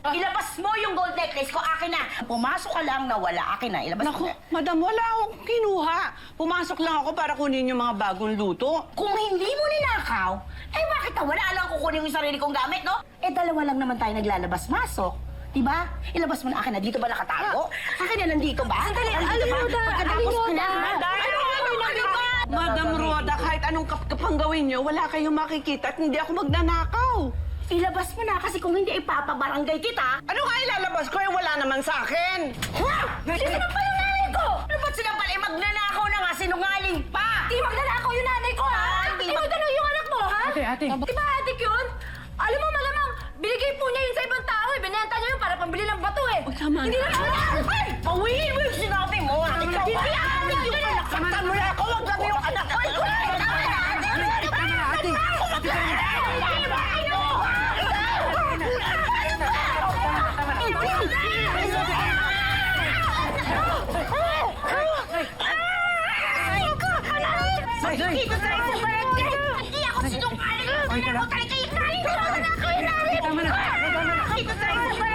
Ilabas mo yung gold necklace ko, akin na. Pumasok ka lang na wala, akin na. Ilabas Naku, mo na. madam, wala akong kinuha. Pumasok lang ako para kunin yung mga bagong luto. Kung hindi mo ninakaw, eh bakit na wala lang kukunin yung sarili kong gamit, no? Eh dalawa lang naman tayo naglalabas-masok. Diba? Ilabas mo na akin na. Dito ba nakatago? Akin na nandito ba? Sandali, Nandito ba? Roda, Pagkatapos ko na. Roda. Madam Roda, kahit anong kapang gawin nyo, wala kayong makikita at hindi ako magnanakaw. Ilabas mo na kasi kung hindi ipapabarangay kita. Ano nga ilalabas ko? Wala naman sa akin. Sinampal yung nanay ko! Ano ba't sinampal? Eh magnanakaw na nga, sinungaling pa! Di magnanakaw yung nanay ko, ha? Di magano yung anak mo, ha? Ate. Di ba adik yun? Alam mo, malamang, binigay po niya yun sa ibang tao, eh. Binenta niya yun para pambili ng bato, eh. Tama na. Hindi na Ay! Pawiin mo yung sinabi mo! Ikaw! Hindi adik yung anak! Saktan mo na ako! Huwag lang yung anak ko! Dito tayo sa barangay! Hindi ako sinungaling! Ano talaga yung nanay ko? Ako yung nanay ko! Dito tayo sa barangay!